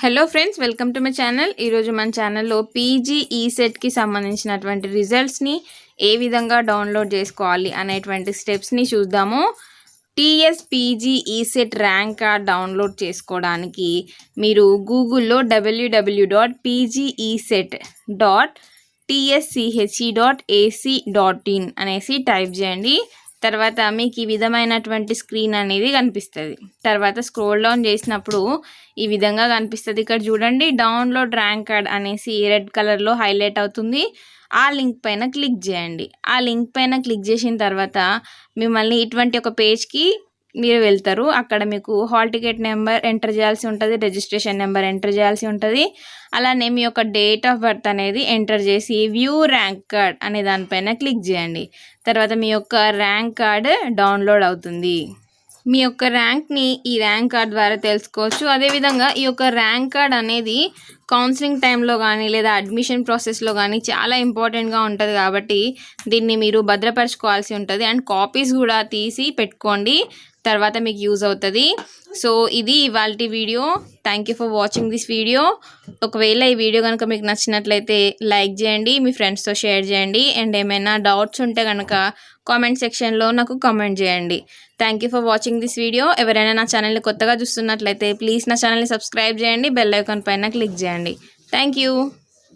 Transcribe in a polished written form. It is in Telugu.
Hello friends, welcome to my channel. ఈరోజు మన ఛానల్లో పీజీ ఈసెట్కి సంబంధించినటువంటి రిజల్ట్స్ని ఏ విధంగా డౌన్లోడ్ చేసుకోవాలి అనేటువంటి స్టెప్స్ని చూద్దాము. టీఎస్పీజీ ఈసెట్ ర్యాంక్ కార్డ్ డౌన్లోడ్ చేసుకోవడానికి మీరు గూగుల్లో www.pgeset.tschE.ac.in అనేసి టైప్ చేయండి. తర్వాత మీకు ఈ విధమైనటువంటి స్క్రీన్ అనేది కనిపిస్తుంది. తర్వాత స్క్రోల్ డౌన్ చేసినప్పుడు ఈ విధంగా కనిపిస్తుంది. ఇక్కడ చూడండి, డౌన్లోడ్ ర్యాంక్ కార్డ్ అనేసి రెడ్ కలర్లో హైలైట్ అవుతుంది. ఆ లింక్ పైన క్లిక్ చేయండి. ఆ లింక్ పైన క్లిక్ చేసిన తర్వాత మిమ్మల్ని ఇటువంటి ఒక పేజ్కి మీరు వెళ్తారు. అక్కడ మీకు హాల్ టికెట్ నెంబర్ ఎంటర్ చేయాల్సి ఉంటుంది, రిజిస్ట్రేషన్ నెంబర్ ఎంటర్ చేయాల్సి ఉంటుంది. అలానే మీ యొక్క డేట్ ఆఫ్ బర్త్ అనేది ఎంటర్ చేసి వ్యూ ర్యాంక్ కార్డ్ అనే దానిపైన క్లిక్ చేయండి. తర్వాత మీ యొక్క ర్యాంక్ కార్డ్ డౌన్లోడ్ అవుతుంది. మీ యొక్క ర్యాంక్ని ఈ ర్యాంక్ కార్డ్ ద్వారా తెలుసుకోవచ్చు. అదేవిధంగా ఈ యొక్క ర్యాంక్ కార్డ్ అనేది కౌన్సిలింగ్ టైంలో కానీ లేదా అడ్మిషన్ ప్రాసెస్లో కానీ చాలా ఇంపార్టెంట్గా ఉంటుంది. కాబట్టి దీన్ని మీరు భద్రపరచుకోవాల్సి ఉంటుంది. అండ్ కాపీస్ కూడా తీసి పెట్టుకోండి, తర్వాత మీకు యూజ్ అవుతుంది. సో ఇది ఇవాల్టి video. Thank you for watching this video. ఒకవేళ ఈ వీడియో కనుక మీకు నచ్చినట్లయితే లైక్ చేయండి, మీ ఫ్రెండ్స్తో షేర్ చేయండి. అండ్ ఏమైనా డౌట్స్ ఉంటే కనుక కామెంట్ సెక్షన్లో నాకు కామెంట్ చేయండి. Thank you for watching this video. ఎవరైనా నా ఛానల్ని కొత్తగా చూస్తున్నట్లయితే ప్లీజ్ నా ఛానల్ని సబ్స్క్రైబ్ చేయండి, బెల్ ఐకాన్ పైన క్లిక్ చేయండి. Thank you.